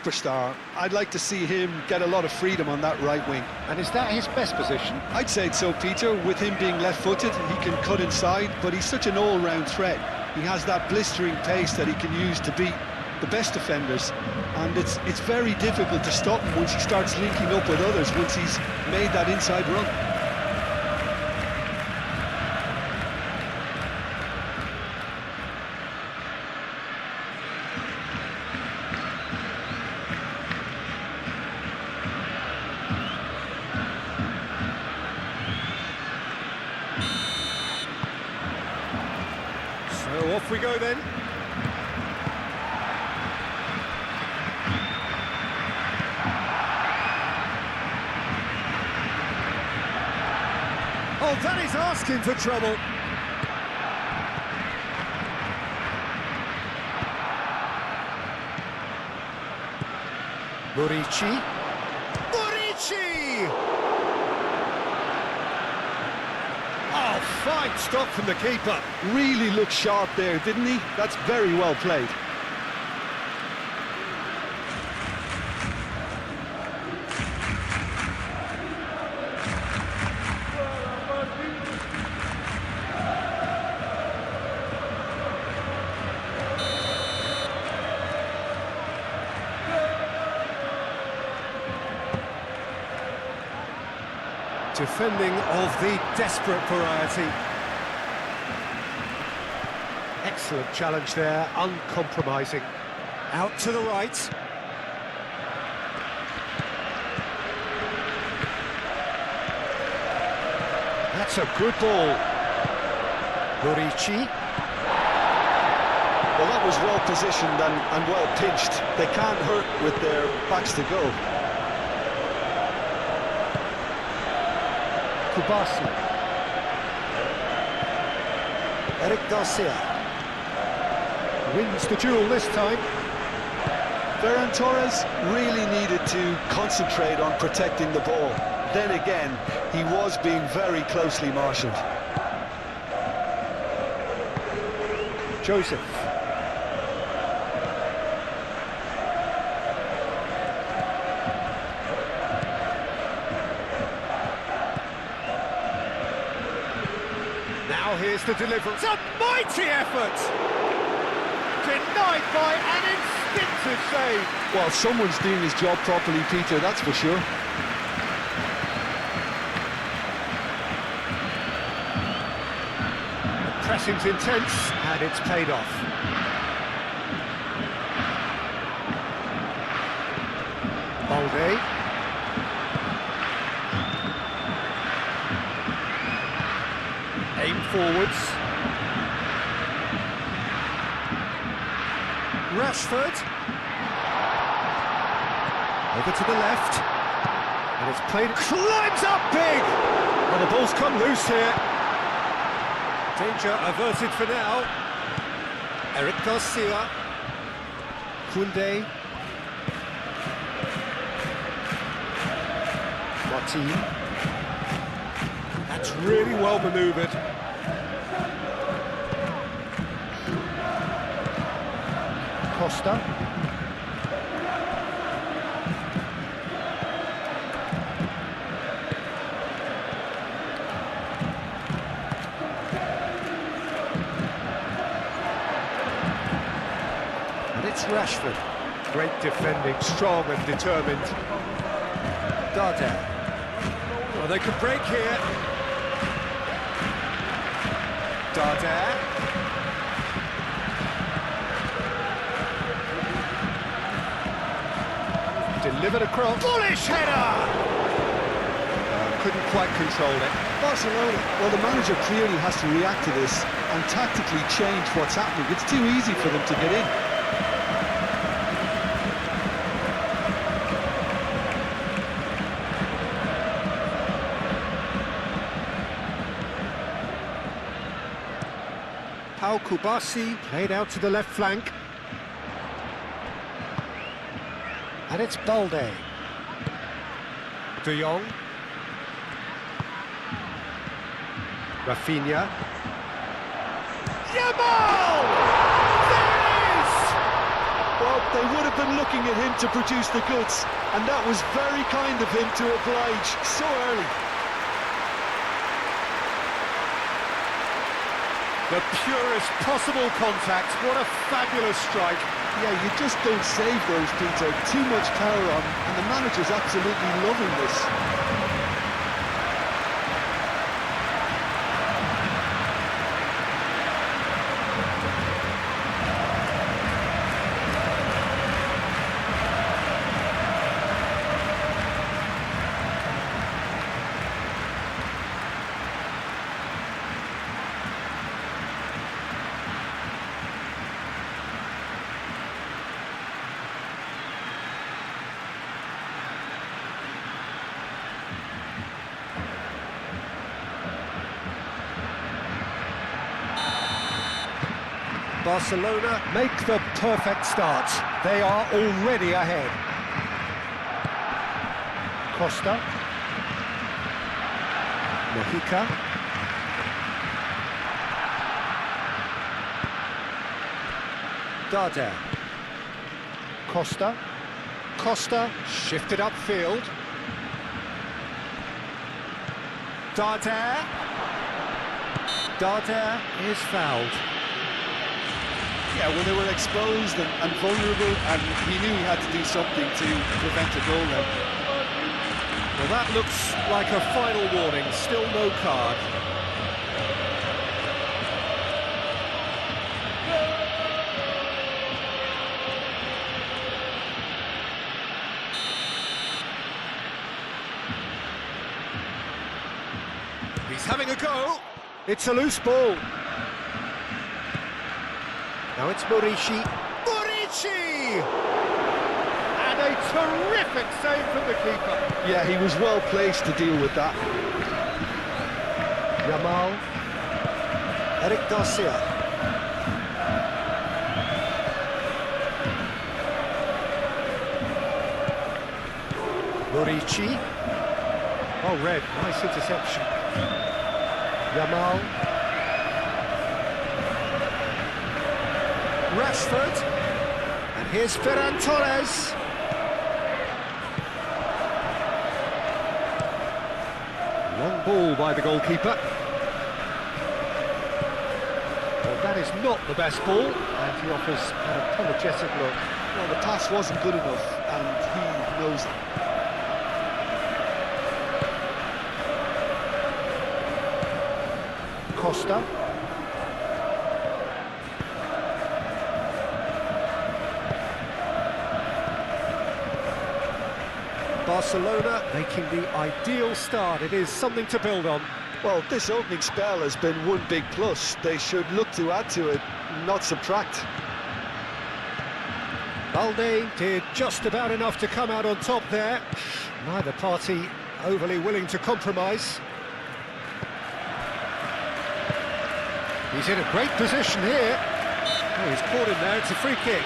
superstar. I'd like to see him get a lot of freedom on that right wing. And is that his best position? I'd say so, Peter. With him being left-footed, he can cut inside, but he's such an all-round threat. He has that blistering pace that he can use to beat the best defenders, and it's very difficult to stop him once he starts linking up with others, once he's made that inside run. So off we go then. Oh, that is asking for trouble. Murici. Murici! Oh, fine stop from the keeper. Really looked sharp there, didn't he? That's very well played. Defending of the desperate variety. Excellent challenge there, uncompromising. Out to the right. That's a good ball. Murici. Well, that was well positioned and well pitched. They can't hurt with their backs to go. Kubasi. Eric Garcia wins the duel this time. Ferran Torres really needed to concentrate on protecting the ball. Then again, he was being very closely marshalled. Joseph. Now here's the deliverance. A mighty effort! Denied by an instinctive save. Well, someone's doing his job properly, Peter, that's for sure. Pressing's intense, and it's paid off. Balde. Aim forwards. Rashford. Over to the left. And it's played... Climbs up big! And the ball's come loose here. Danger averted for now. Eric Garcia. Koundé. Martin. That's really well manoeuvred. Costa. And it's Rashford. Great defending, strong and determined. Darder. Well, they could break here. Darder. Delivered across. Bullish header! Couldn't quite control it. Barcelona, well, the manager clearly has to react to this and tactically change what's happening. It's too easy for them to get in. Pau Kubasi played out to the left flank. And it's Balde. De Jong. Rafinha. Yamal! There it is! Well, They would have been looking at him to produce the goods, and that was very kind of him to oblige so early. The purest possible contact. What a fabulous strike. Yeah, you just don't save those, Peter. Too much power on, and the manager's absolutely loving this. Barcelona make the perfect start. They are already ahead. Costa. Mojica. Darder. Costa. Costa shifted upfield. Darder. Darder is fouled. Yeah, well, they were exposed and vulnerable, and he knew he had to do something to prevent a goal then. Well, that looks like a final warning. Still no card. He's having a go. It's a loose ball. Now it's Murici. Murici! And a terrific save from the keeper. Yeah, he was well placed to deal with that. Yamal. Eric Garcia. Murici. Oh, red. Nice interception. Yamal. Rashford, and here's Ferran Torres. Long ball by the goalkeeper. Well, that is not the best ball, and he offers an apologetic look. Well, the pass wasn't good enough, and he knows it. Costa. Barcelona making the ideal start. It is something to build on. Well, this opening spell has been one big plus. They should look to add to it, not subtract. Balde did just about enough to come out on top there. Neither party overly willing to compromise. He's in a great position here. Oh, he's caught him there. It's a free kick.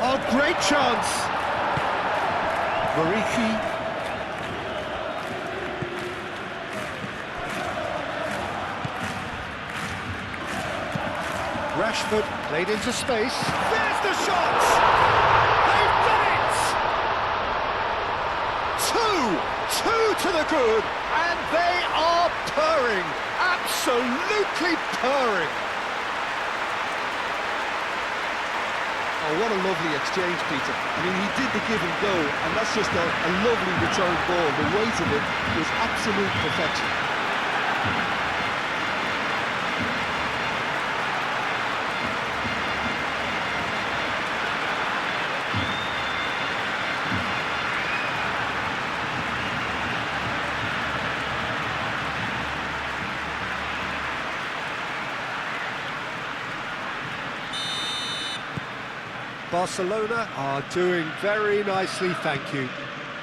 Oh, great chance! Murici. Rashford played into space. There's the shot! They've done it! Two to the good, and they are purring, absolutely purring. Oh, what a lovely exchange, Peter. I mean, he did the give and go, and that's just a lovely return ball. The weight of it was absolute perfection. Barcelona are doing very nicely, thank you.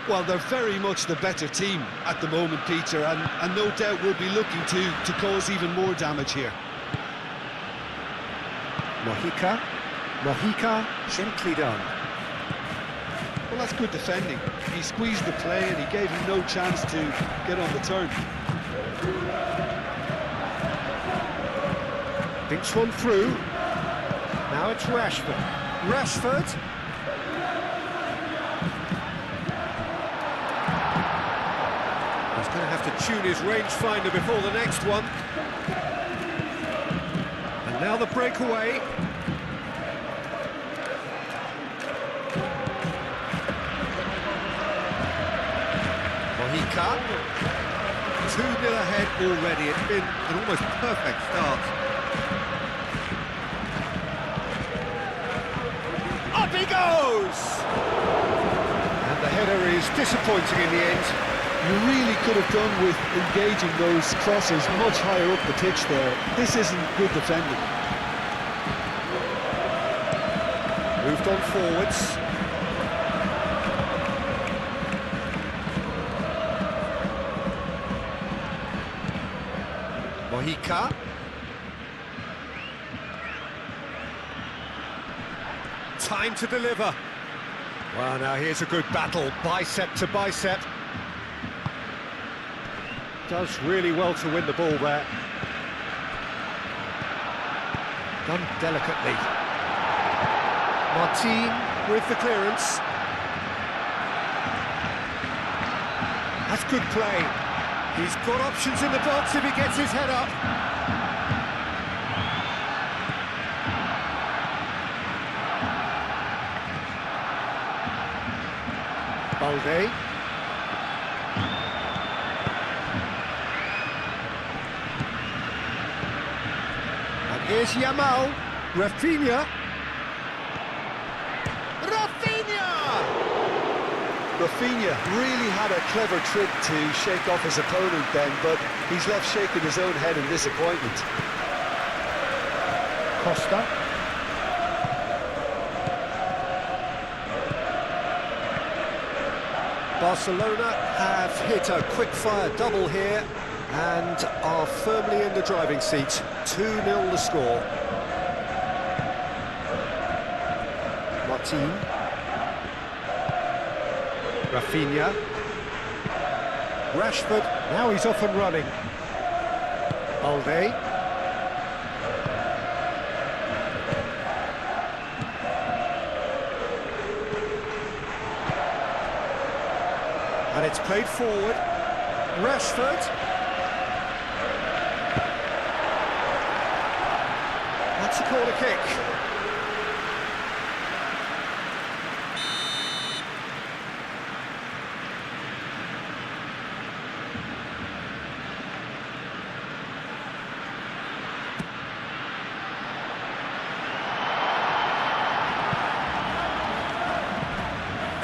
Well, they're very much the better team at the moment, Peter, and no doubt will be looking to cause even more damage here. Mojica, gently done. Well, that's good defending. He squeezed the play and he gave him no chance to get on the turn. Thinks one through. Now it's Rashford. Rashford. He's going to have to tune his rangefinder before the next one. And now the breakaway. Mojica. 2-0 ahead already. It's been an almost perfect start. Up he goes! And the header is disappointing in the end. You really could have done with engaging those crosses much higher up the pitch there. This isn't good defending. Moved on forwards. Mojica. Time to deliver. Well, now here's a good battle, bicep to bicep. Does really well to win the ball there. Done delicately. Martin with the clearance. That's good play. He's got options in the box if he gets his head up. Balde. And here's Yamal. Rafinha. Rafinha really had a clever trick to shake off his opponent then, but he's left shaking his own head in disappointment. Costa. Barcelona have hit a quick-fire double here and are firmly in the driving seat. 2-0 the score. Martin. Rafinha. Rashford. Now he's off and running. Balde. And it's played forward. Rashford. That's a corner kick.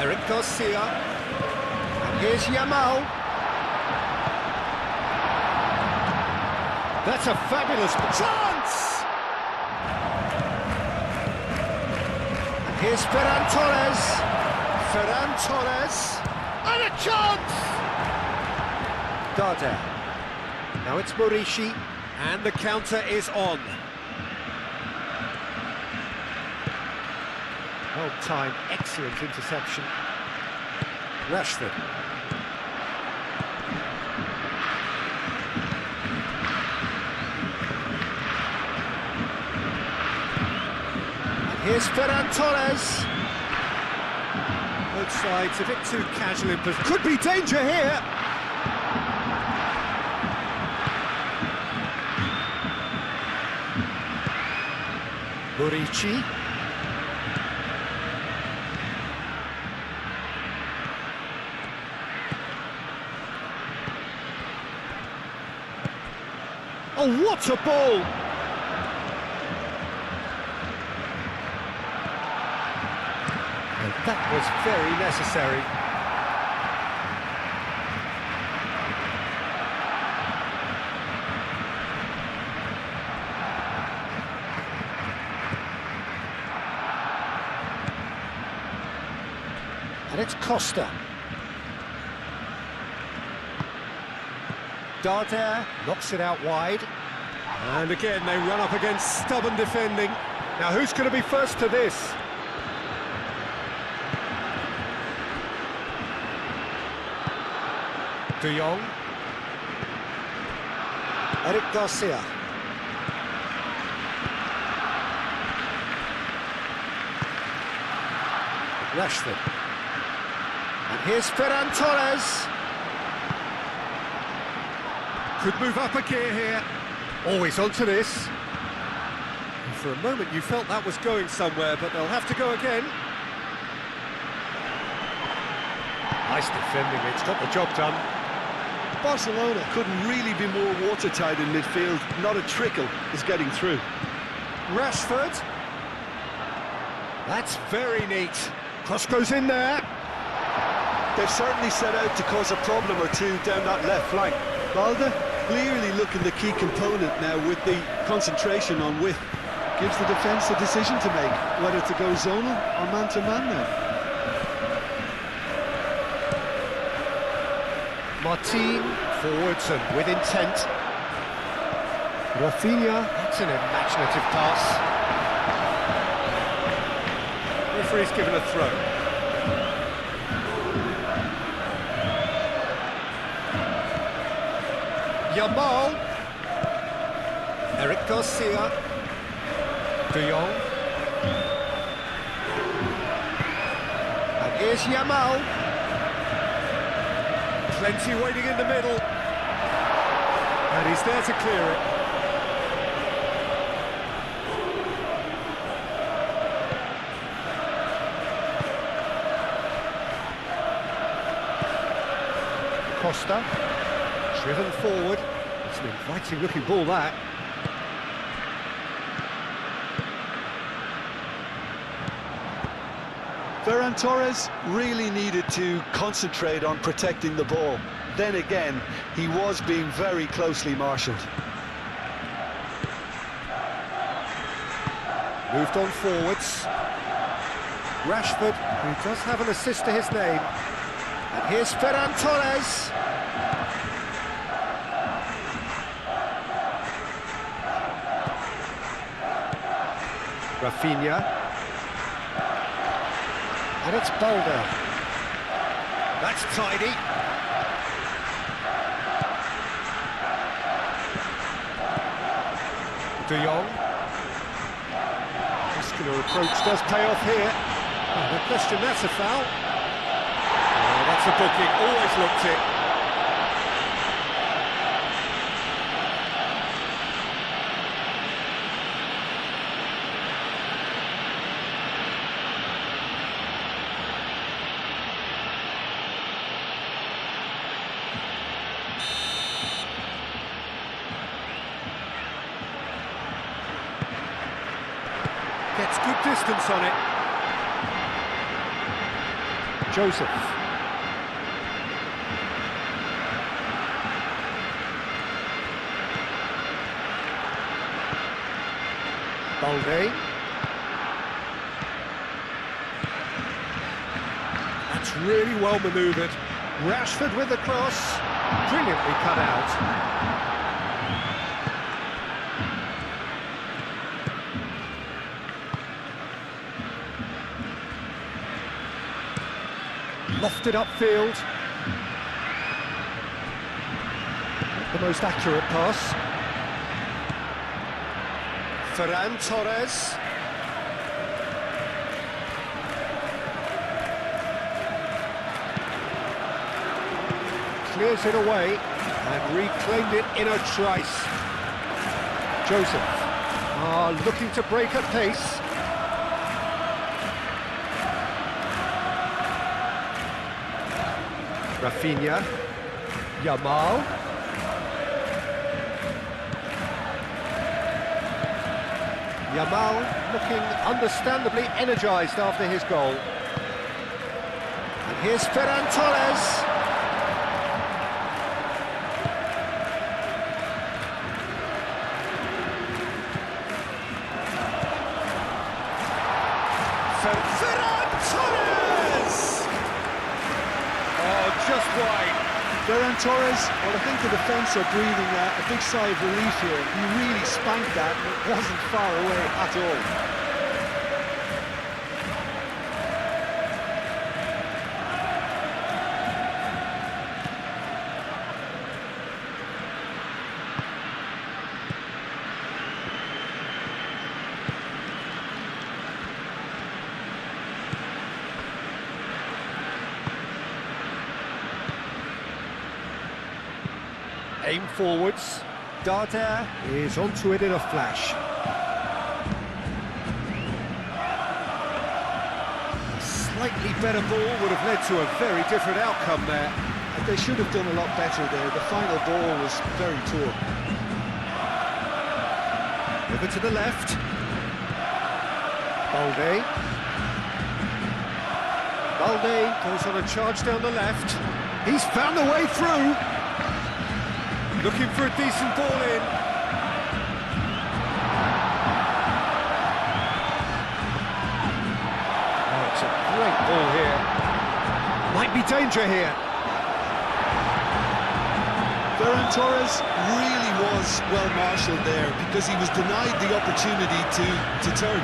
Eric Garcia. And here's Yamal. That's a fabulous chance! And here's Ferran Torres. Ferran Torres. And a chance! Darder. Now it's Morishi. And the counter is on. Well timed, excellent interception. Rashford. And here's Ferran Torres. Both sides a bit too casual in position. Could be danger here. Morici. Oh, what a ball! And that was very necessary. And it's Costa. Darder knocks it out wide. And again, they run up against stubborn defending. Now, who's going to be first to this? De Jong. Eric Garcia. Rashford. And here's Ferran Torres. Could move up a gear here. Always onto this. And for a moment you felt that was going somewhere, but they'll have to go again. Nice defending, it's got the job done. Barcelona couldn't really be more watertight in midfield. Not a trickle is getting through. Rashford. That's very neat. Cross goes in there. They've certainly set out to cause a problem or two down that left flank. Balde clearly looking the key component now with the concentration on width. Gives the defence a decision to make, whether to go zonal or man-to-man now. Martin, forwards and with intent. Rafinha, that's an imaginative pass. Referee's given a throw. Yamal. Eric Garcia. De Jong. And here's Yamal. Plenty waiting in the middle. And he's there to clear it. Costa, driven forward. It's an inviting looking ball, that. Ferran Torres really needed to concentrate on protecting the ball. Then again, he was being very closely marshalled. Moved on forwards. Rashford, who does have an assist to his name. And here's Ferran Torres. Rafinha. And it's Balde. That's tidy. De Jong. Muscular approach does pay off here. Oh, no question, that's a foul. Oh, that's a booking, always looked it. Gets good distance on it. Joseph. Balde. That's really well manoeuvred. Rashford with the cross. Brilliantly cut out. Lofted upfield. Not the most accurate pass. Ferran Torres. Clears it away and reclaimed it in a trice. Joseph looking to break at pace. Rafinha, Yamal. Yamal looking understandably energised after his goal. And here's Ferran Torres. Ferran Torres! just wide. Ferran Torres, well, I think the defence are breathing a big sigh of relief here. He really spanked that, and it wasn't far away at all. Aim forwards. Dardare is onto it in a flash. A slightly better ball would have led to a very different outcome there. They should have done a lot better there. The final ball was very poor. Over to the left. Balde. Balde goes on a charge down the left. He's found the way through. Looking for a decent ball in. Oh, it's a great ball here. Might be danger here. Ferran Torres really was well marshalled there because he was denied the opportunity to turn.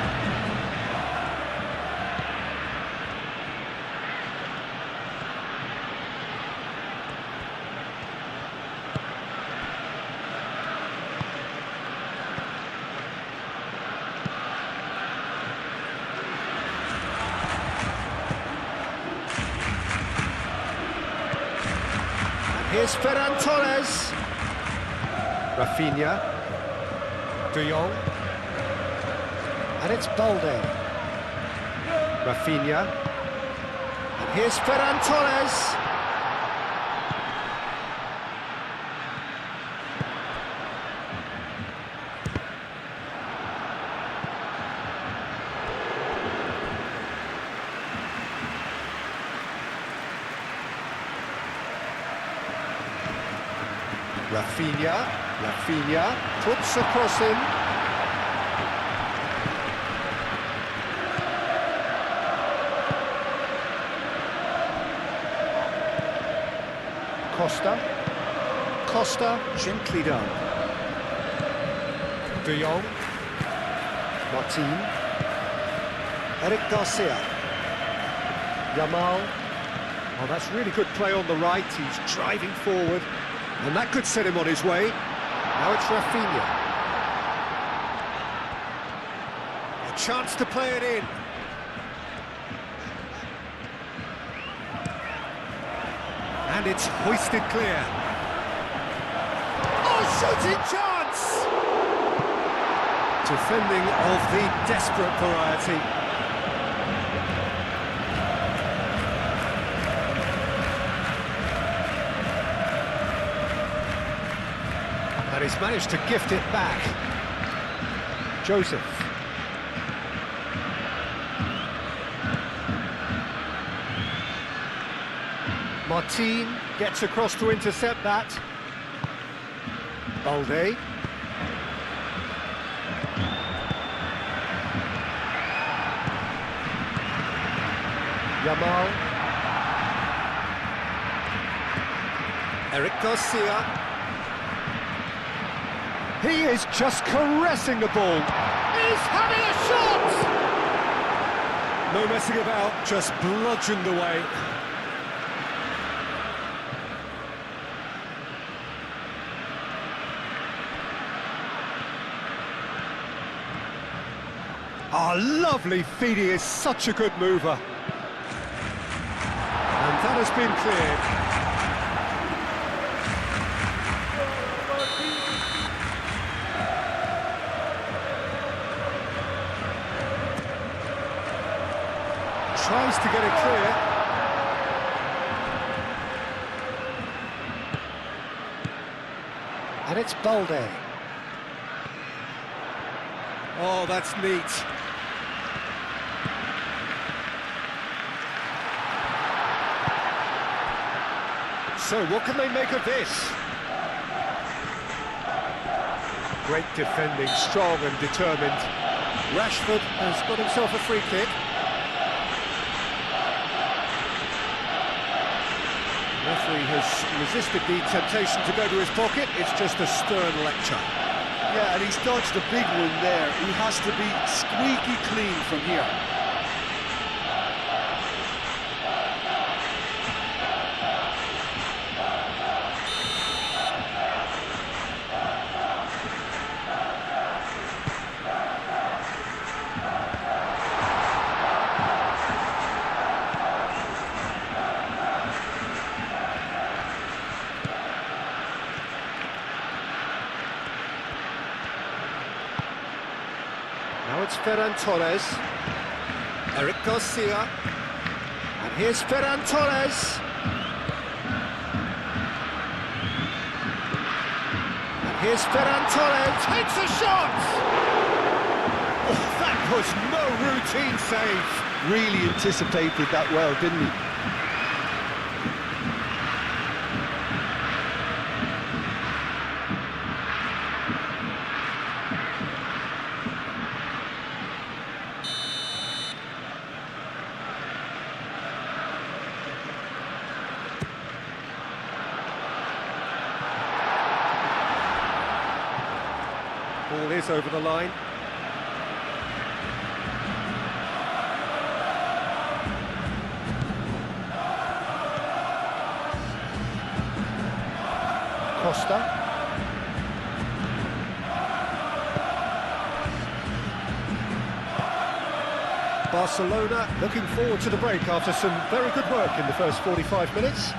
Here's Ferran Torres. Rafinha. De Jong. And it's Balde. Rafinha. And here's Ferran Torres. Rafinha puts across him. Costa, gently done. De Jong. Martin. Eric Garcia. Yamal. Oh, that's really good play on the right. He's driving forward. And that could set him on his way. Now it's Rafinha. A chance to play it in. And it's hoisted clear. Oh, shooting chance! Defending of the desperate variety. And he's managed to gift it back. Joseph. Martin gets across to intercept that. Balde. Yamal. Eric Garcia. He is just caressing the ball. He's having a shot! No messing about, just bludgeoned away. Oh, lovely feed, he is such a good mover. And that has been cleared. Tries to get it clear. And it's Balde. Oh, that's neat. So, what can they make of this? Great defending, strong and determined. Rashford has got himself a free kick. Referee has resisted the temptation to go to his pocket. It's just a stern lecture. Yeah, and he's dodged a big one there. He has to be squeaky clean from here. Now it's Ferran Torres. Eric Garcia. And here's Ferran Torres. And here's Ferran Torres. Takes a shot! Oh, that was no routine save. Really anticipated that well, didn't he? Ball is over the line. Costa. Barcelona looking forward to the break after some very good work in the first 45 minutes.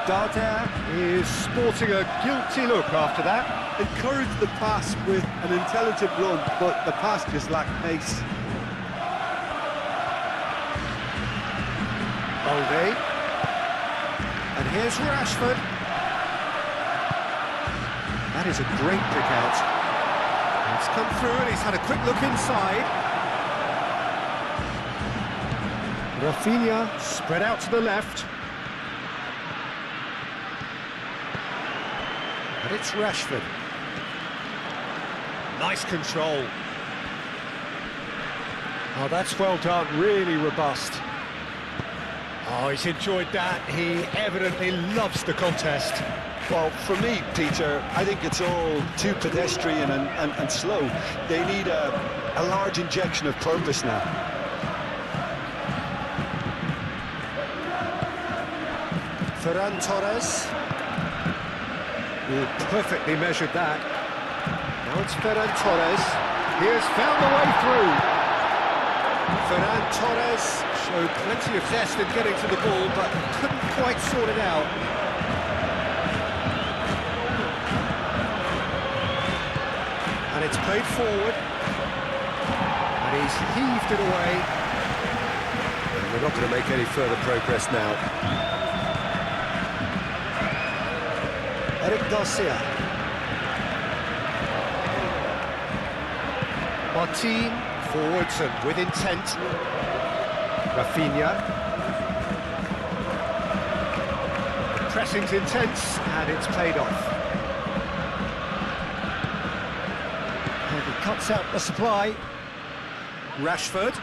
Darder is sporting a guilty look after that. Encouraged the pass with an intelligent run, but the pass just lacked pace. Balde. And here's Rashford. That is a great pick out. It's come through and he's had a quick look inside. Rafinha spread out to the left. And it's Rashford. Nice control. Oh, that's well done, really robust. Oh, he's enjoyed that. He evidently loves the contest. Well, for me, Peter, I think it's all too pedestrian and slow. They need a large injection of purpose now. Ferran Torres. Perfectly measured that. Now it's Ferran Torres. He has found the way through. Ferran Torres showed plenty of zest in getting to the ball, but couldn't quite sort it out. And it's played forward. And he's heaved it away. And we're not going to make any further progress now. Eric Garcia. Martin forwards and with intent. Rafinha. The pressing's intense and it's paid off. And he cuts out the supply. Rashford.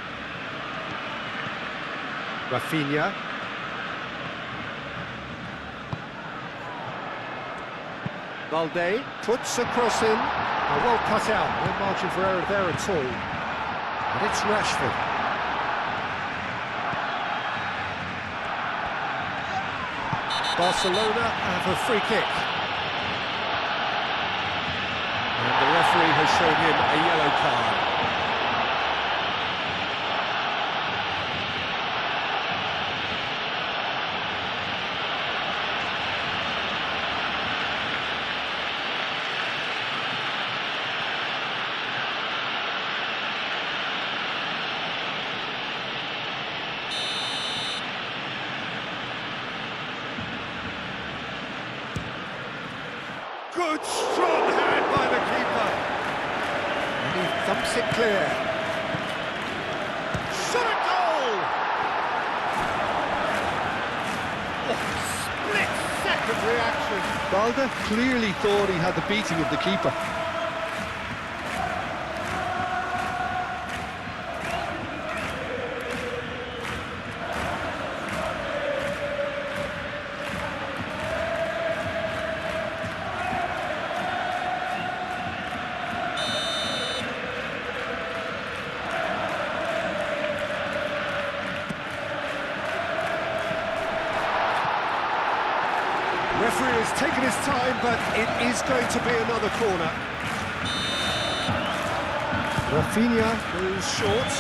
Rafinha. Balde puts a cross in, well cut out, no margin for error there at all. And it's Rashford. Barcelona have a free kick. And the referee has shown him a yellow card. Good strong hand by the keeper. And he thumps it clear. Shot a goal! Oh, split-second reaction. Balde clearly thought he had the beating of the keeper. referee has taken his time, but it is going to be another corner. Rafinha goes short.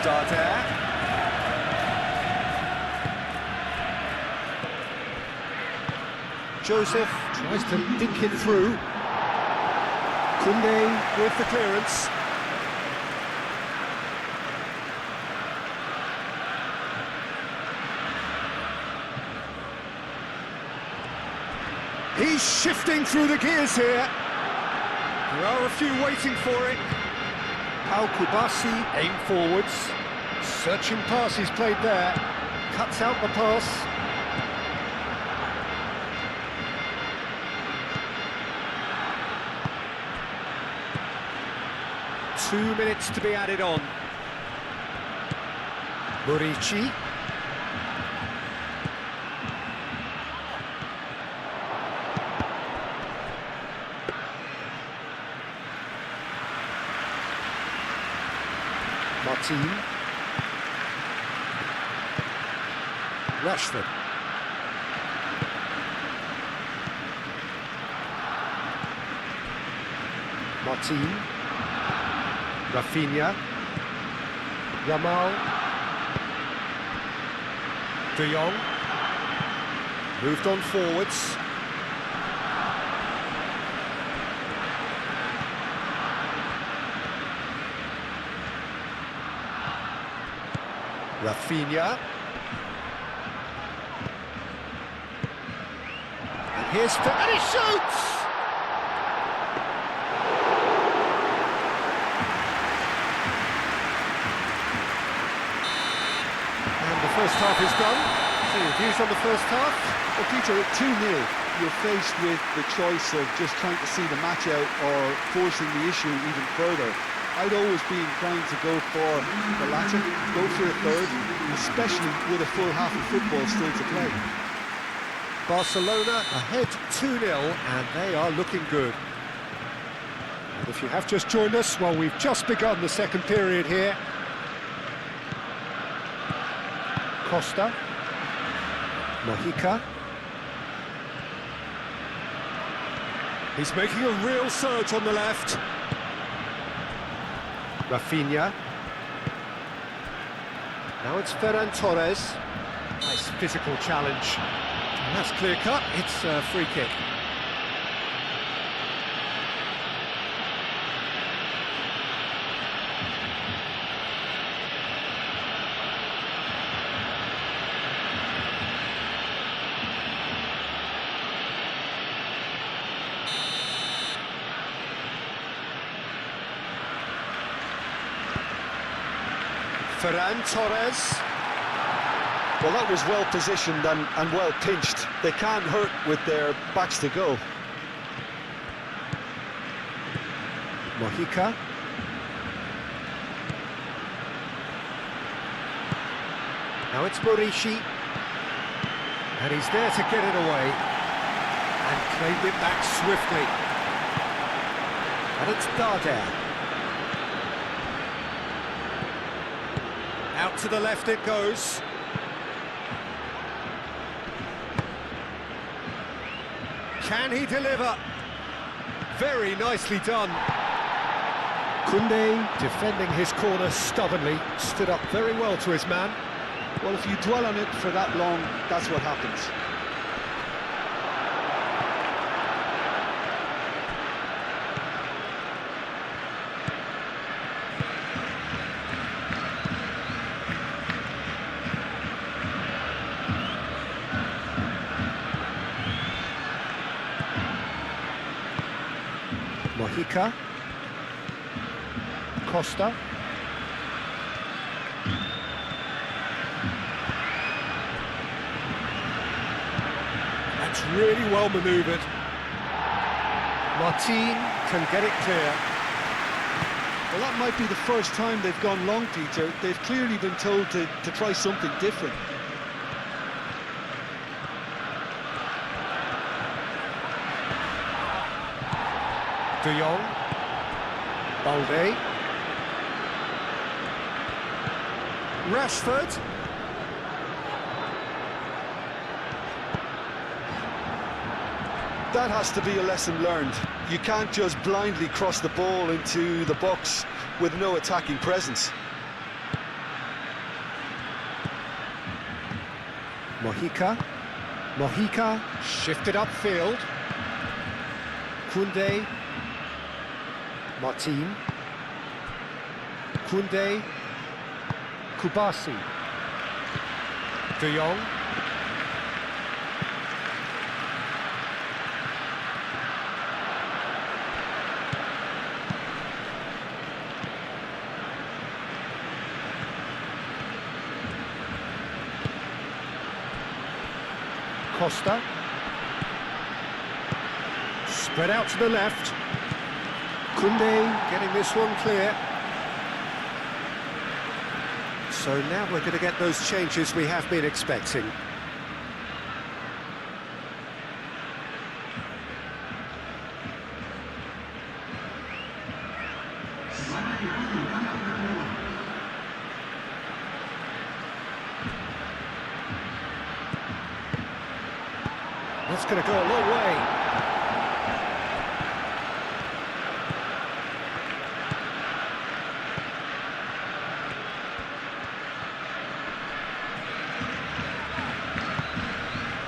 Darder. Joseph tries to dink it through. Koundé with the clearance. He's shifting through the gears here. There are a few waiting for it. Pau Kubasi aim forwards. Searching pass he's played there. Cuts out the pass. Two minutes to be added on. Murici. Martin. Rashford. Martin. Rafinha. Yamal. De Jong. Moved on forwards. Rafinha. And here's and he shoots! And the first half is done. So your views on the first half? Well, Peter, at 2-0, you're faced with the choice of just trying to see the match out or forcing the issue even further. I'd always be inclined to go for the latter, go for a third, especially with a full half of football still to play. Barcelona ahead 2-0, and they are looking good. And if you have just joined us, well, we've just begun the second period here. Costa. Mojica. He's making a real surge on the left. Rafinha. Now it's Ferran Torres. Nice physical challenge. And that's clear cut. It's a free kick. Ferran Torres. Well, that was well positioned and well pinched. They can't hurt with their backs to go. Mojica. Now it's Murici. And he's there to get it away. And claimed it back swiftly. And it's Darder. Out to the left it goes. Can he deliver? Very nicely done. Koundé, defending his corner stubbornly, stood up very well to his man. Well, if you dwell on it for that long, that's what happens. Mojica. Costa. That's really well manoeuvred. Martin can get it clear. Well, that might be the first time they've gone long, Peter. They've clearly been told to try something different. De Jong. Balde. Rashford. That has to be a lesson learned. You can't just blindly cross the ball into the box with no attacking presence. Mojica shifted upfield. Koundé. Martin. Koundé. Kubasi. De Jong. Costa. Spread out to the left. Koundé getting this one clear. So now we're going to get those changes we have been expecting. That's going to go a long way.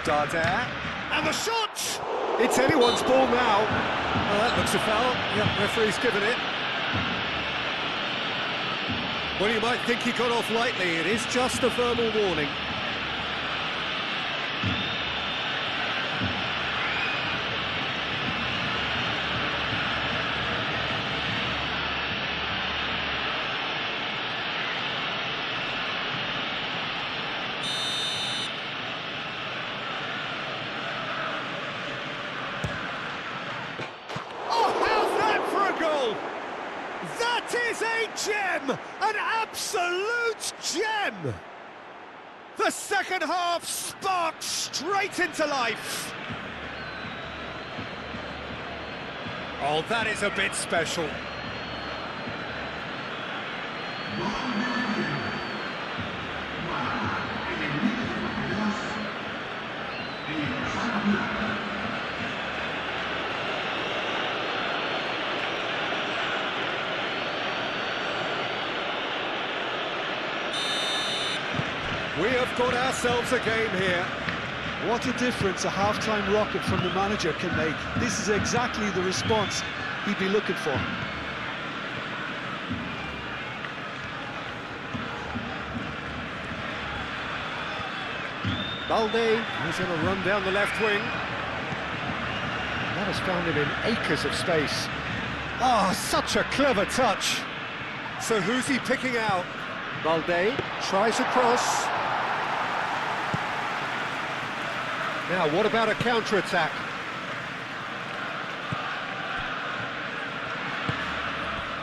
Dardare, and the shot! It's anyone's ball now. Oh, that looks a foul. Yep, referee's given it. Well, you might think he got off lightly. It is just a verbal warning. That is a gem! An absolute gem! The second half sparked straight into life. Oh, that is a bit special. We have got ourselves a game here. What a difference a half-time rocket from the manager can make. This is exactly the response he'd be looking for. Balde, he's on a run down the left wing. That has found him in acres of space. Oh, such a clever touch. So who's he picking out? Balde tries a cross. Now, what about a counter-attack?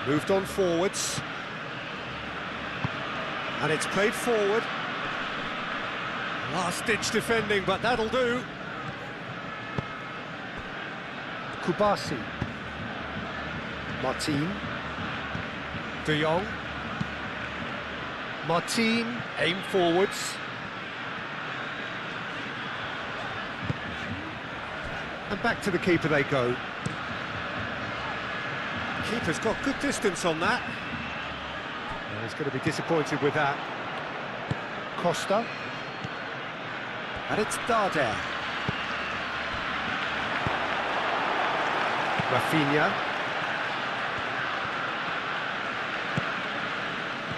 Moved on forwards. And it's played forward. Last-ditch defending, but that'll do. Kubasi. Martin. De Jong. Martin, aim forwards. And back to the keeper they go. Keeper's got good distance on that. Well, he's going to be disappointed with that. Costa. And it's Dardare. Rafinha.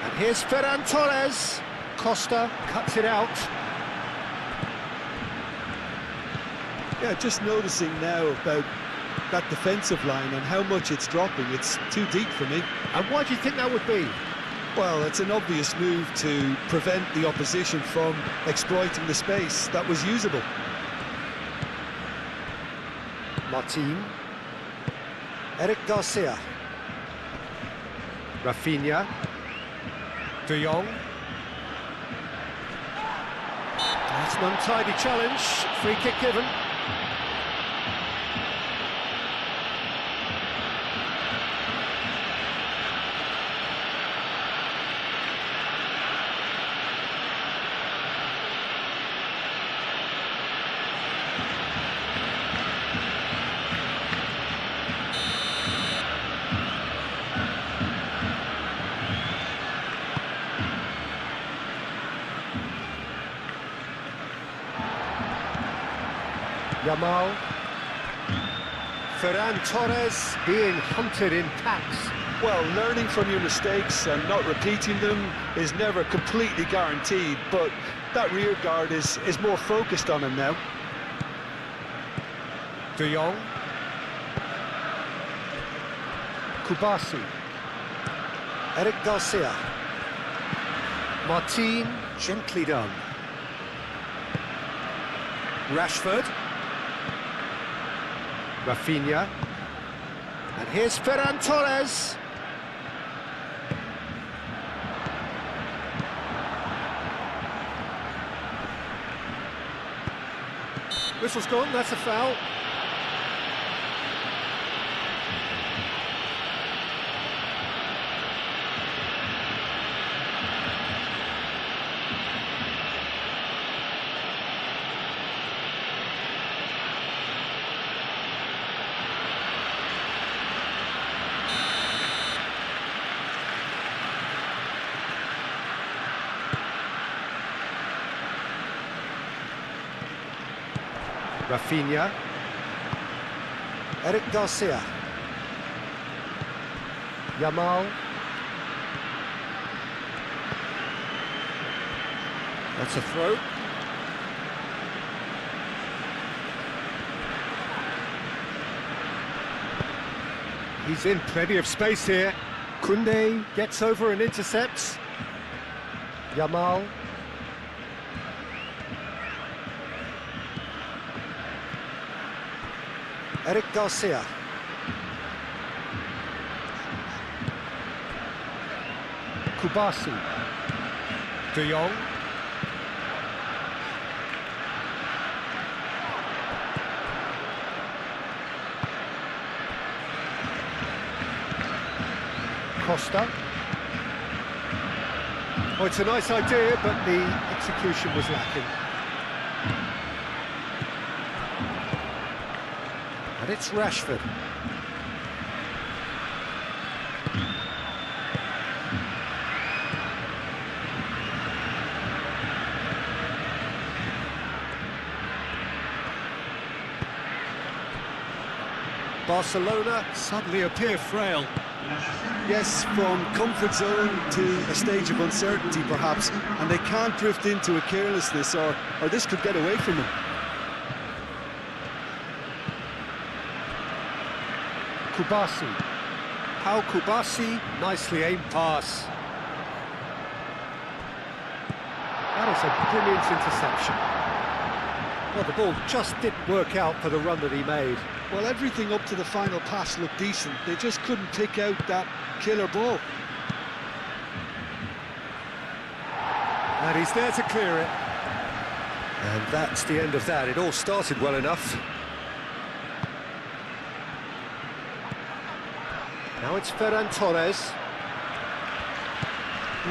And here's Ferran Torres. Costa cuts it out. Yeah, just noticing now about that defensive line and how much it's dropping. It's too deep for me. And why do you think that would be? Well, it's an obvious move to prevent the opposition from exploiting the space that was usable. Martin. Eric Garcia. Rafinha. De Jong. That's an untidy challenge. Free kick given. Yamal. Ferran Torres being hunted in packs. Well, learning from your mistakes and not repeating them is never completely guaranteed, but that rear guard is more focused on him now. De Jong. Kubasi. Eric Garcia. Martin, gently done. Rashford. Rafinha. And here's Ferran Torres. Whistle's gone, that's a foul. Rafinha. Eric Garcia. Yamal. That's a throw. He's in plenty of space here. Koundé gets over and intercepts. Yamal. Eric Garcia. Kubasi. De Jong. Costa. Oh, it's a nice idea, but the execution was lacking. And it's Rashford. Barcelona suddenly appear frail. Yes, from comfort zone to a stage of uncertainty perhaps, and they can't drift into a carelessness or this could get away from them. Kubasi. How Kubasi, nicely aimed pass. That is a brilliant interception. Well, the ball just didn't work out for the run that he made. Well, everything up to the final pass looked decent. They just couldn't pick out that killer ball. And he's there to clear it. And that's the end of that. It all started well enough. Now it's Ferran Torres.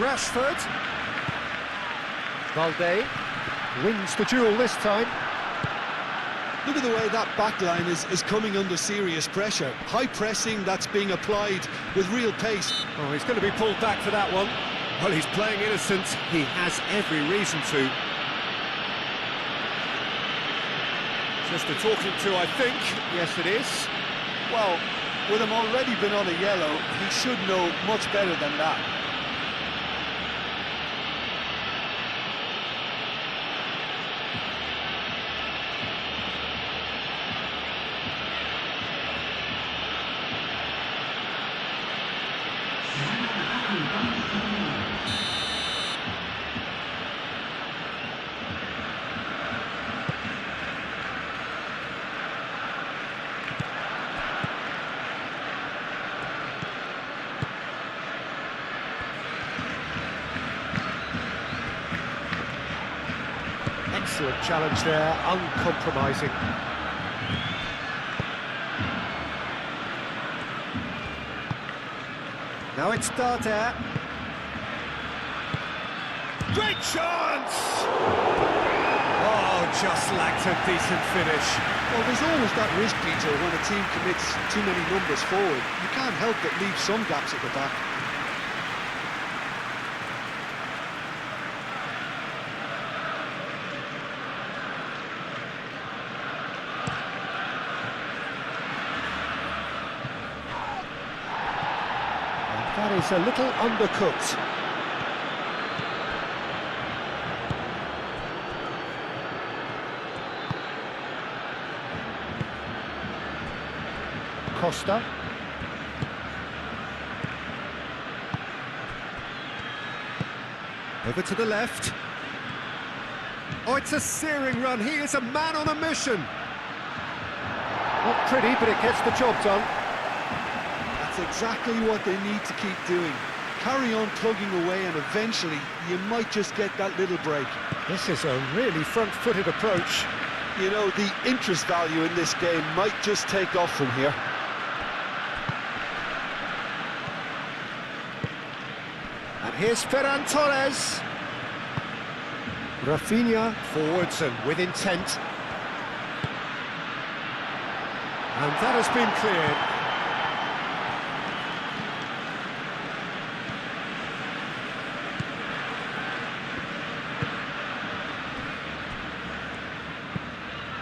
Rashford. Valde wins the duel this time. Look at the way that back line is coming under serious pressure. High pressing that's being applied with real pace. Oh, he's going to be pulled back for that one. Well, he's playing innocent. He has every reason to. Just a talking to, I think. Yes, it is. Well, with him already been on a yellow, he should know much better than that. Excellent challenge there, uncompromising. Now it's Dardare. Great chance! Oh, just lacked a decent finish. Well, there's always that risk, Peter, when a team commits too many numbers forward. You can't help but leave some gaps at the back. That is a little undercooked. Costa. Over to the left. Oh, it's a searing run. He is a man on a mission. Not pretty, but it gets the job done. That's exactly what they need to keep doing. Carry on plugging away and eventually you might just get that little break. This is a really front-footed approach. You know, the interest value in this game might just take off from here. And here's Ferran Torres. Rafinha forwards and with intent. And that has been cleared.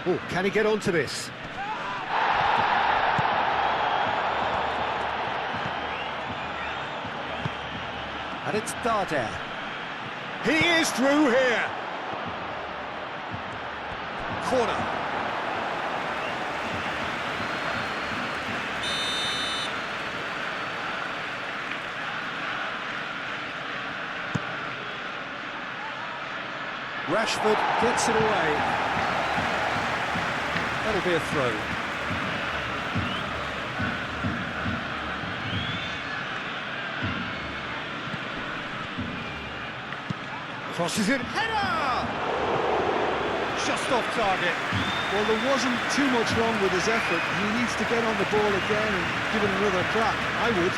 Oh, can he get onto this? And it's Darder. He is through here. Corner. Rashford gets it away. That'll be a throw. Crosses it, header! Just off target. Well, there wasn't too much wrong with his effort. He needs to get on the ball again and give it another crack. I would.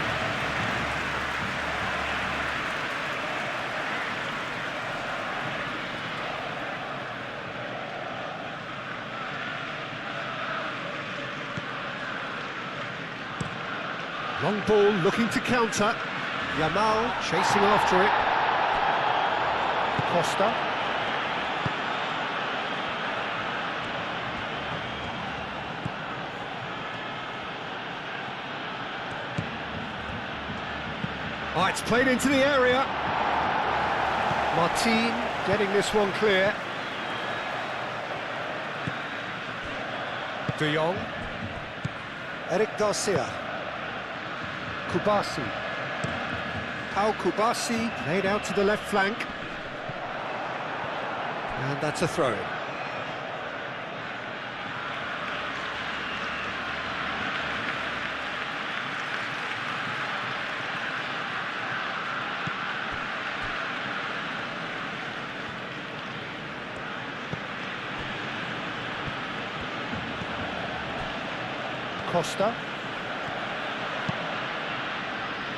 Long ball looking to counter. Yamal chasing after it. Costa. Oh, it's played into the area. Martin getting this one clear. De Jong. Eric Garcia. Kubasi. Pau Kubasi laid out to the left flank. And that's a throw-in. Costa.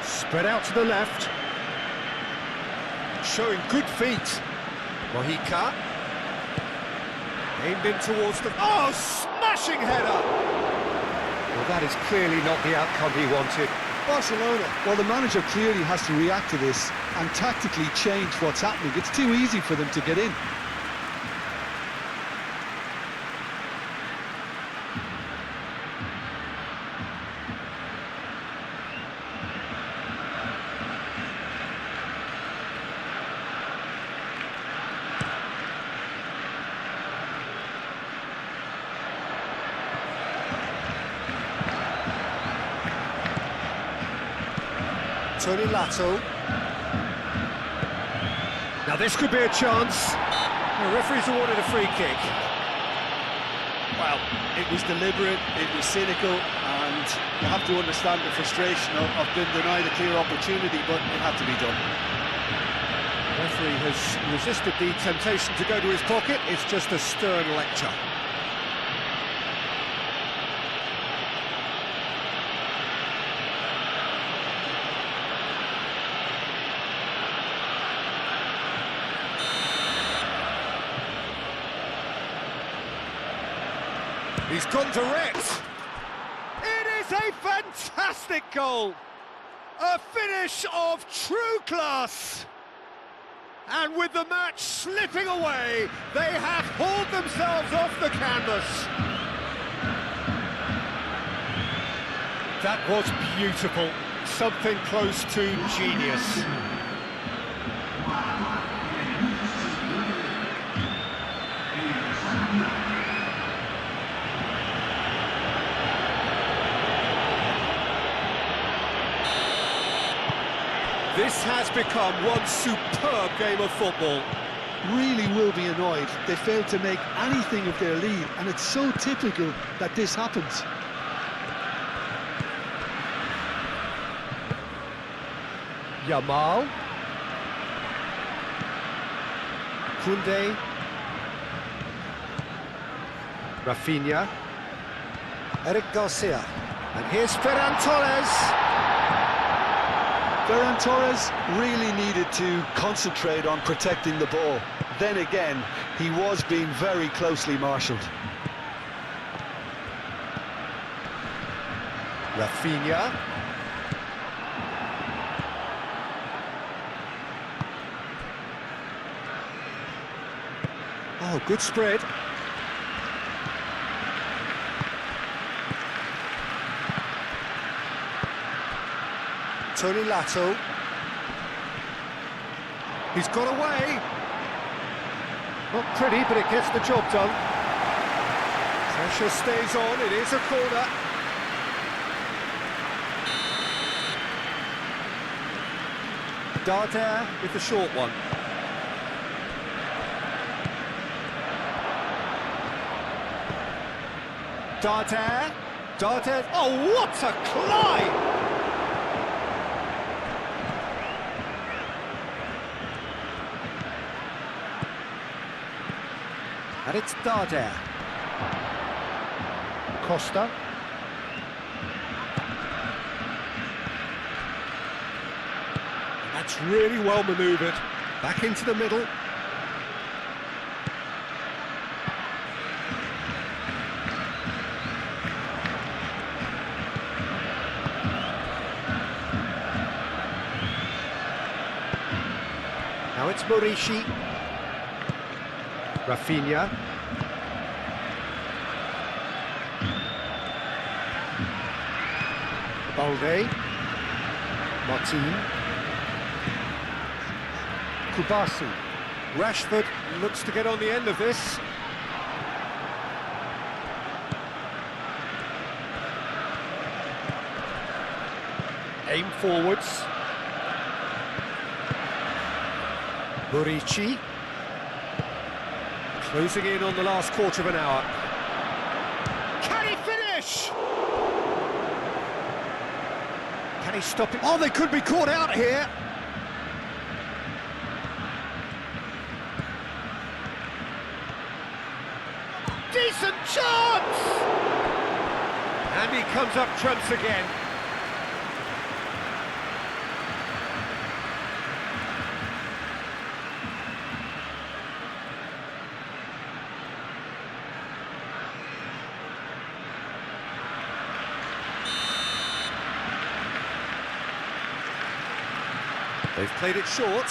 Spread out to the left. Showing good feet. Mojica. Aimed in towards the... Oh, smashing header! Well, that is clearly not the outcome he wanted. Barcelona, well, the manager clearly has to react to this and tactically change what's happening. It's too easy for them to get in. Tony Lato. Now this could be a chance. The referee's awarded a free kick. Well, it was deliberate, it was cynical, and you have to understand the frustration of being denied a clear opportunity, but it had to be done. The referee has resisted the temptation to go to his pocket. It's just a stern lecture. He's gone direct. It is a fantastic goal. A finish of true class. And with the match slipping away, they have hauled themselves off the canvas. That was beautiful. something close to genius. This has become one superb game of football. Really will be annoyed they failed to make anything of their lead, and it's so typical that this happens. Yamal. Koundé. Rafinha. Eric Garcia. And here's Ferran Torres. Ferran Torres really needed to concentrate on protecting the ball. Then again, he was being very closely marshalled. Rafinha. Oh, good spread. Tony Lato. He's got away. Not pretty, but it gets the job done. Pressure stays on, it is a corner. Darder with the short one. Darder, oh what a climb! And it's Darder. Costa. That's really well manoeuvred. Back into the middle. Now it's Morishi. Rafinha. Balde. Martin. Kubasu. Rashford looks to get on the end of this. Aim forwards. Morici. Closing in on the last quarter of an hour. Can he finish? Can he stop it? Oh, they could be caught out here. Decent chance! And he comes up trumps again. They've played it short.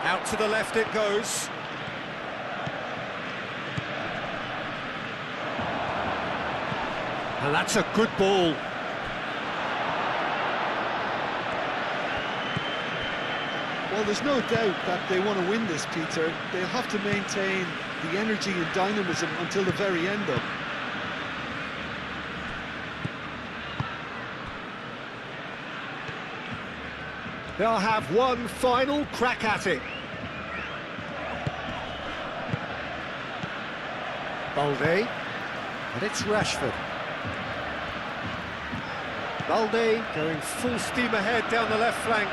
Out to the left it goes. And that's a good ball. Well, there's no doubt that they want to win this, Peter. They'll have to maintain the energy and dynamism until the very end, though. They'll have one final crack at it. Balde. And it's Rashford. Balde going full steam ahead down the left flank.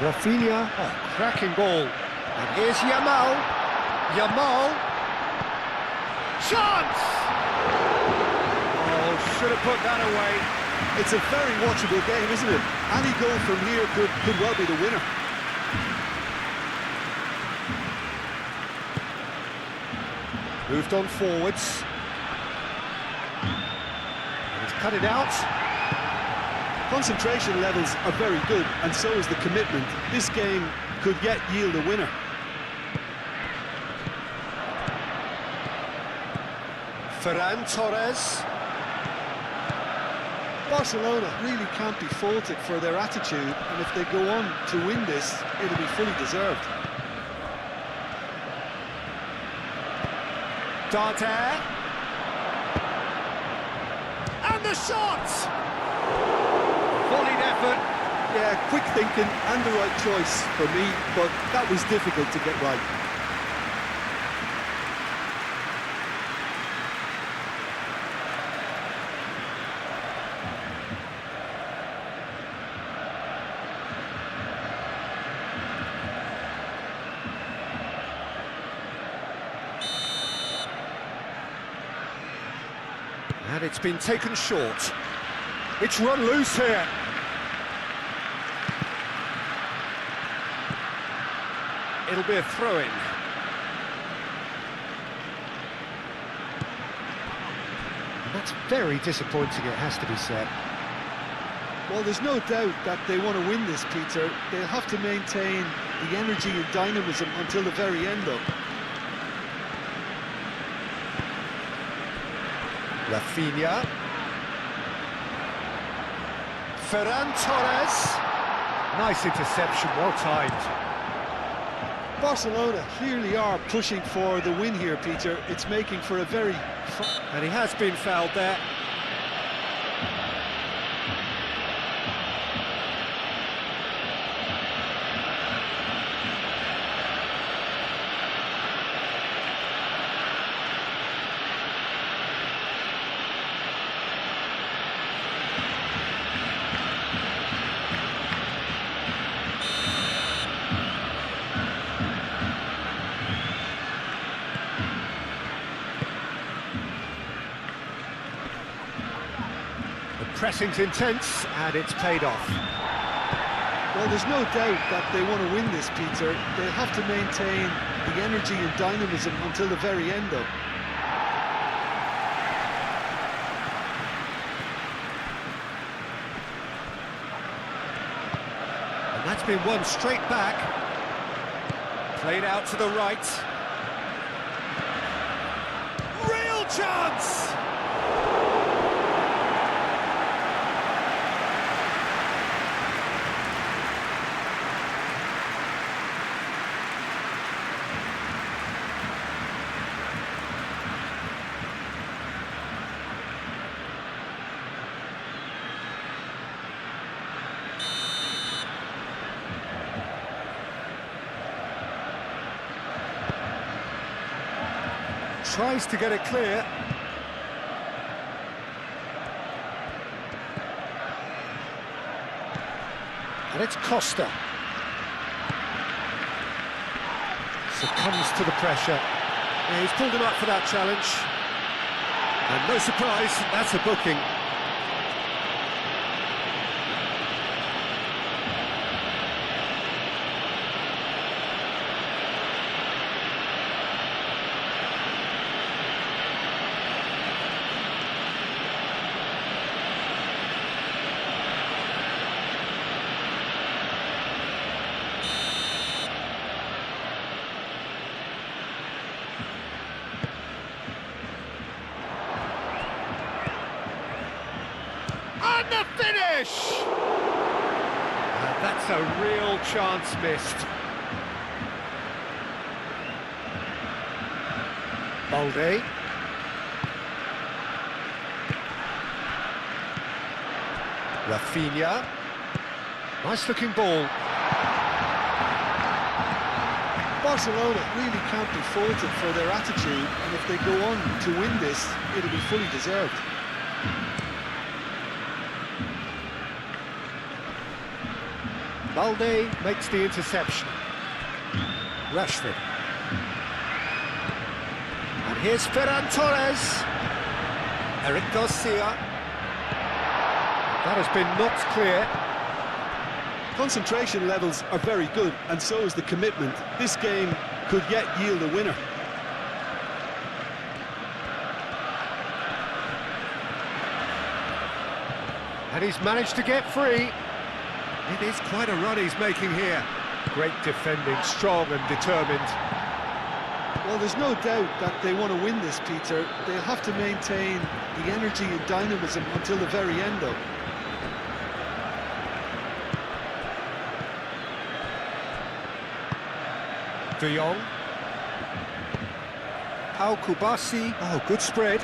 Rafinha. Oh, cracking ball. And here's Yamal. Yamal. Chance! Oh, should have put that away. It's a very watchable game, isn't it? Any goal from here could well be the winner. Moved on forwards. And he's cut it out. Concentration levels are very good, and so is the commitment. This game could yet yield a winner. Ferran Torres. Barcelona really can't be faulted for their attitude, and if they go on to win this, it'll be fully deserved. Dante. And the shot! Volleyed effort. Yeah, quick thinking and the right choice for me, but that was difficult to get right. And it's been taken short. It's run loose here. It'll be a throw-in. That's very disappointing, it has to be said. Well, there's no doubt that they want to win this, Peter. They'll have to maintain the energy and dynamism until the very end, though. Rafinha. Ferran Torres. Nice interception, well timed. Barcelona clearly are pushing for the win here, Peter. It's making for a very... And he has been fouled there. Pressing's intense, and it's paid off. Well, there's no doubt that they want to win this, Peter. They'll have to maintain the energy and dynamism until the very end, though. And that's been won straight back. Played out to the right. Real chance! Tries to get it clear. And it's Costa. Succumbs to the pressure. Yeah, he's pulled him up for that challenge. And no surprise, that's a booking. And the finish! That's a real chance missed. Balde. Rafinha. Nice looking ball. Barcelona really can't be faulted for their attitude, and if they go on to win this, it'll be fully deserved. Balde makes the interception. Rashford. And here's Ferran Torres. Eric Garcia. That has been knocked clear. Concentration levels are very good, and so is the commitment. This game could yet yield a winner. And he's managed to get free. It is quite a run he's making here. Great defending, strong and determined. Well, there's no doubt that they want to win this, Peter. They'll have to maintain the energy and dynamism until the very end, though. De Jong. Pau Kubasi. Oh, good spread.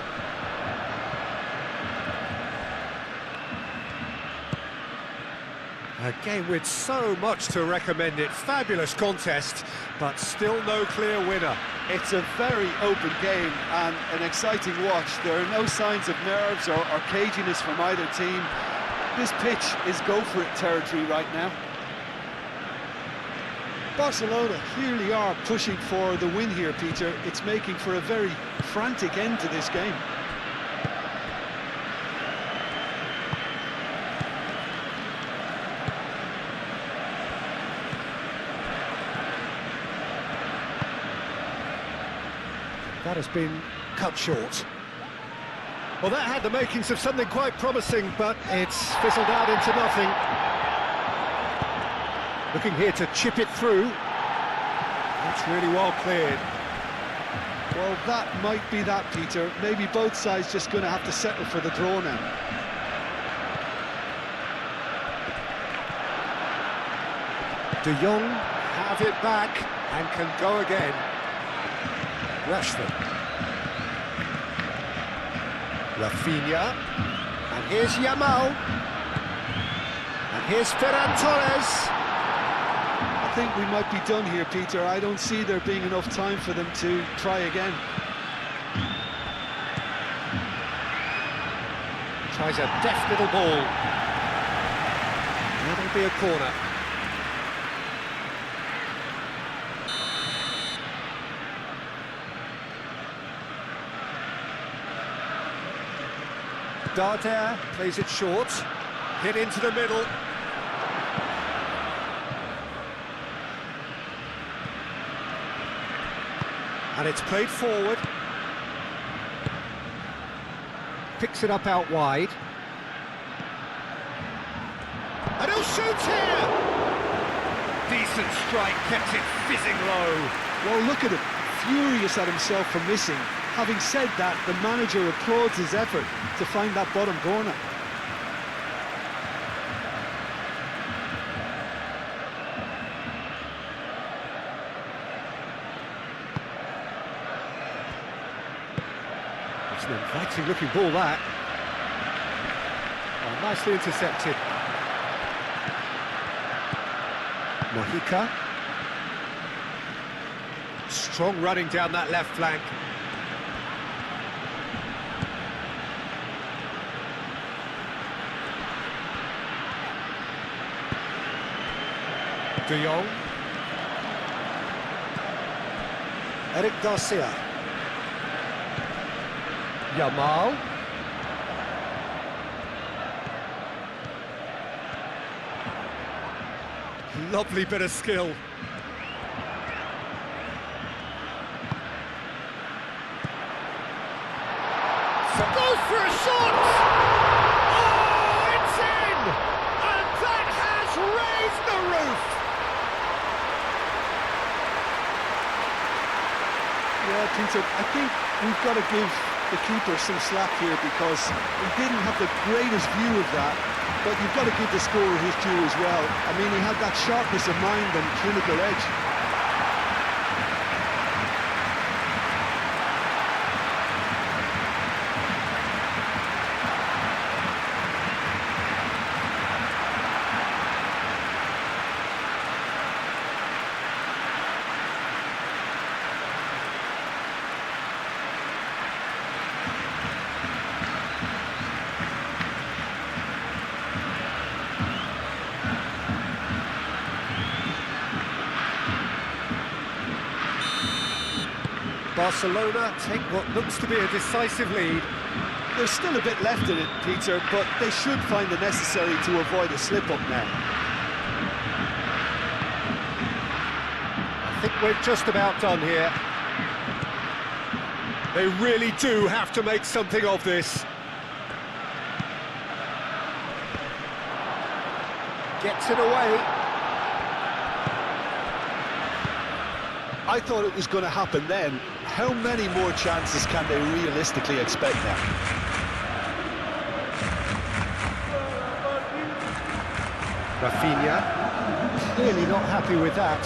A game with so much to recommend it. Fabulous contest, but still no clear winner. It's a very open game and an exciting watch. There are no signs of nerves or caginess from either team. This pitch is go-for-it territory right now. Barcelona clearly are pushing for the win here, Peter. It's making for a very frantic end to this game. That has been cut short. Well, that had the makings of something quite promising, but it's fizzled out into nothing. Looking here to chip it through. That's really well cleared. Well, that might be that, Peter. Maybe both sides just going to have to settle for the draw now. De Jong have it back and can go again. Rashford. Rafinha. And here's Yamal. And here's Ferran Torres. I think we might be done here, Peter. I don't see there being enough time for them to try again. Tries a deft little ball. That'll be a corner. Darder plays it short, hit into the middle. And it's played forward. Picks it up out wide. And he'll shoot here! Decent strike, kept it fizzing low. Well, look at him, furious at himself for missing. Having said that, the manager applauds his effort to find that bottom corner. It's an inviting looking ball, that. Oh, nicely intercepted. Mojica. Strong running down that left flank. De Jong. Eric Garcia. Yamal. Lovely bit of skill. So goes for a shot! Oh, it's in! And that has raised the roof! Yeah, Peter, I think we've got to give the keeper some slack here because he didn't have the greatest view of that, but you've got to give the scorer his due as well. I mean, he had that sharpness of mind and clinical edge. Barcelona take what looks to be a decisive lead. There's still a bit left in it, Peter, but they should find it necessary to avoid a slip-up now. I think we're just about done here. They really do have to make something of this. Gets it away. I thought it was going to happen then. How many more chances can they realistically expect now? Rafinha, clearly not happy with that.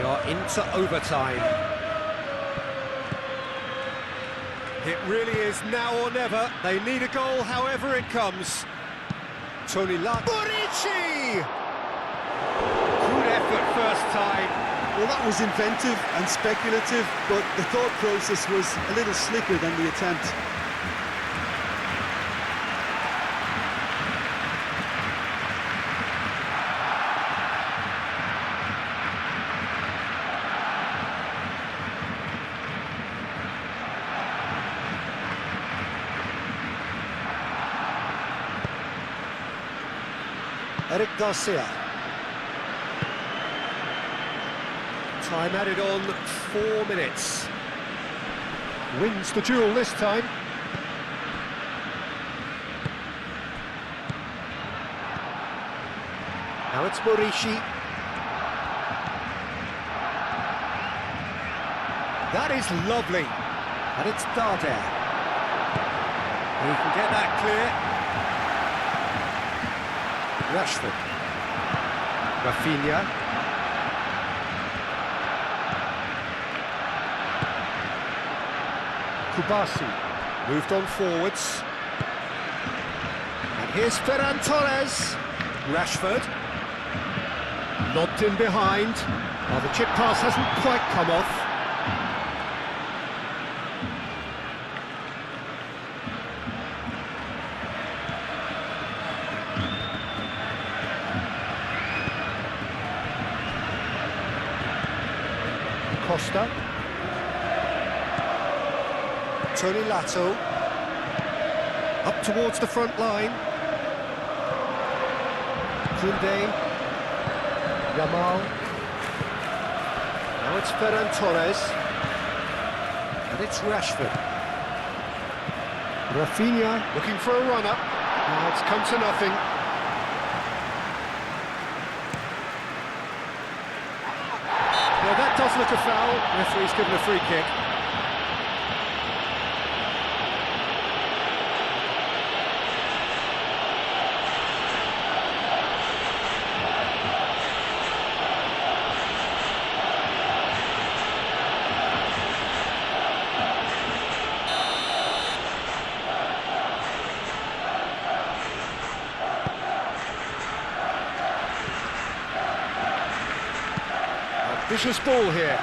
are into overtime. It really is now or never. They need a goal however it comes. Tony Burici! Good effort first time. Well, that was inventive and speculative, but the thought process was a little slicker than the attempt. Eric Garcia. Time added on 4 minutes. Wins the duel this time. Now it's Burici. That is lovely. And it's Darder. He can get that clear. Rashford. Rafinha. Kubasi. Moved on forwards. And here's Ferran Torres. Rashford. Lobbed in behind. Well, the chip pass hasn't quite come off. Costa. Tony Lato. Up towards the front line. Koundé. Yamal. Now it's Ferran Torres. And it's Rashford. Rafinha looking for a run-up. Now it's come to nothing. Now that does look a foul. Referee's given a free kick. Vicious ball here.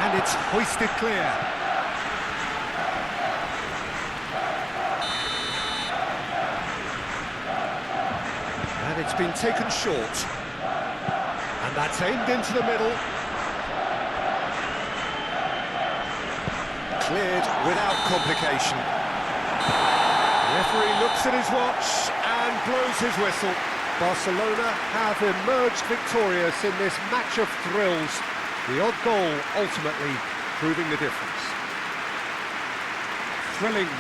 And it's hoisted clear. And it's been taken short. And that's aimed into the middle. Cleared without complication. The referee looks at his watch and blows his whistle. Barcelona have emerged victorious in this match of thrills, the odd goal ultimately proving the difference. Thrilling.